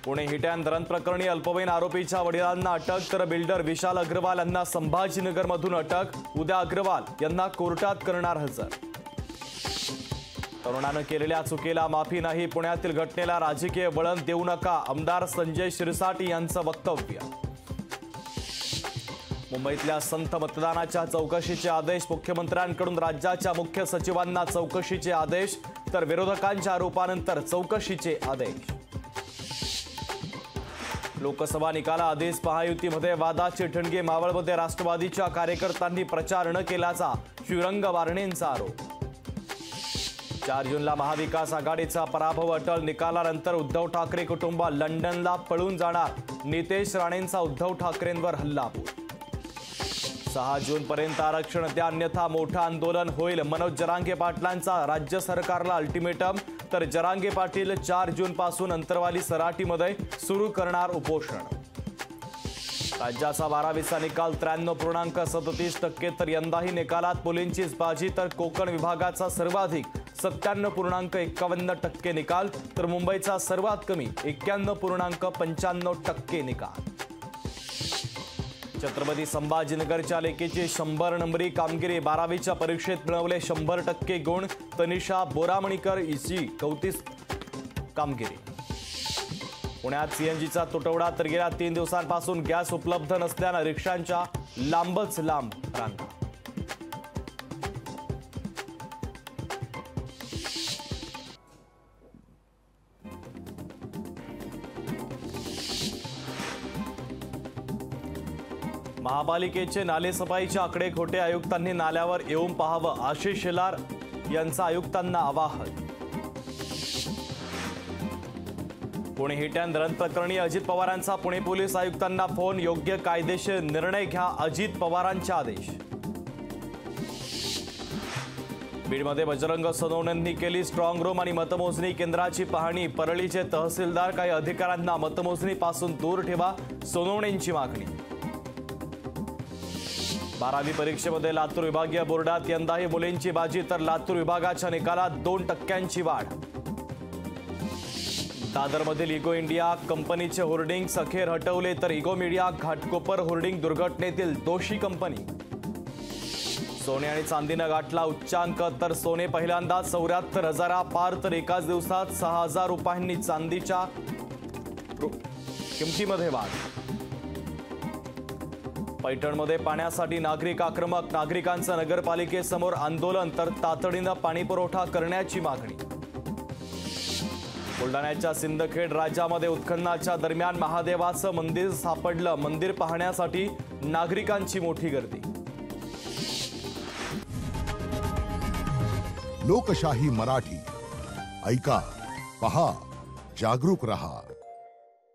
Pune hit and run प्रकरणी अल्पवयीन आरोपीच्या वडिलांना अटक तर बिल्डर विशाल अग्रवाल यांना संभाजीनगरमधून अटक। उद्या अग्रवाल यांना कोर्टात करणार हजर। तरुणानं केलेल्या चुकीला माफी नाही, पुण्यातील घटनेला राजकीय वळण देऊ नका, आमदार संजय शिरसाट यांचं वक्तव्य। मुंबईतल्या संथ मतदानाच्या चौकशीचे आदेश, मुख्यमंत्र्यांकडून राज्याच्या मुख्य सचिवांना चौकशीचे आदेश तर विरोधकांच्या आरोपानंतर चौकशीचे आदेश। लोकसभा निकालाआधीच महायुतीमध्ये वादाची ठिणगी, मावळमध्ये राष्ट्रवादीच्या कार्यकर्त्यांनी प्रचार न केल्याचा श्रीरंग बारणेंचा आरोप। 4 जूनला महाविकास आघाडीचा पराभव अटळ, निकालानंतर उद्धव ठाकरे कुटुंब लंडनला पळून जाणार, नितेश राणेंचा उद्धव ठाकरेंवर हल्लाबोल। 6 जूनपर्यंत आरक्षण द्या अन्यथा मोठं आंदोलन होईल, मनोज जरांगे पाटलांचा राज्य सरकारला अल्टिमेटम तर जरांगे पाटील 4 जूनपासून अंतरवाली सराटीमध्ये सुरू करणार उपोषण। राज्याचा 12वीचा निकाल 93.37% तर यंदाही निकालात मुलींचीच बाजी, तर कोकण विभागाचा सर्वाधिक 97.51% निकाल तर मुंबईचा सर्वात कमी 91.95% निकाल। छत्रपती संभाजीनगरच्या लेकीची 100 नंबरी कामगिरी, 12वीच्या परीक्षेत मिळवले 100% गुण, तनिषा बोरामणीकर हिची कौतिक कामगिरी। पुण्यात सीएनजीचा तुटवडा तर गेल्या 3 दिवसांपासून गॅस उपलब्ध नसल्याने रिक्षांच्या लांबच लांब रांगा। महापालिकेचे नालेसफाईचे आकडे खोटे, आयुक्तांनी नाल्यावर येऊन पाहावं, आशिष शेलार यांचं आयुक्तांना आवाहन। पुणे हिट अँड रन प्रकरणी अजित पवारांचा पुणे पोलीस आयुक्तांना फोन, योग्य कायदेशीर निर्णय घ्या, अजित पवारांचे आदेश। बीडमध्ये बजरंग सोनवणेंनी केली स्ट्रॉंग रूम आणि मतमोजणी केंद्राची पाहणी, परळीचे तहसीलदार काही अधिकाऱ्यांना मतमोजणीपासून दूर ठेवा, सोनवणेंची मागणी। 12वी परीक्षेमध्ये लातूर विभागीय बोर्डात यंदाही मुलींची बाजी, तर लातूर विभागाच्या निकालात 2% वाढ। दादरमधील इगो इंडिया कंपनीचे होर्डिंग्स अखेर हटवले, तर इगो मीडिया घाटकोपर होर्डिंग दुर्घटनेतील दोषी कंपनी। सोने आणि चांदीनं गाठला उच्चांक, तर सोने पहिल्यांदा 74,000 पार, तर एकाच दिवसात 6,000 रुपयांनी चांदीच्या किमतीमध्ये वाढ। पैठणमध्ये पाण्यासाठी नागरिक आक्रमक, नागरिकांचं नगरपालिकेसमोर आंदोलन, तर तातडीनं पाणीपुरवठा करण्याची मागणी। बुलढाण्याच्या सिंदखेड राज्यामध्ये उत्खननाच्या दरम्यान महादेवाचं मंदिर सापडलं, मंदिर पाहण्यासाठी नागरिकांची मोठी गर्दी। लोकशाही मराठी ऐका, पहा, जागरूक रहा।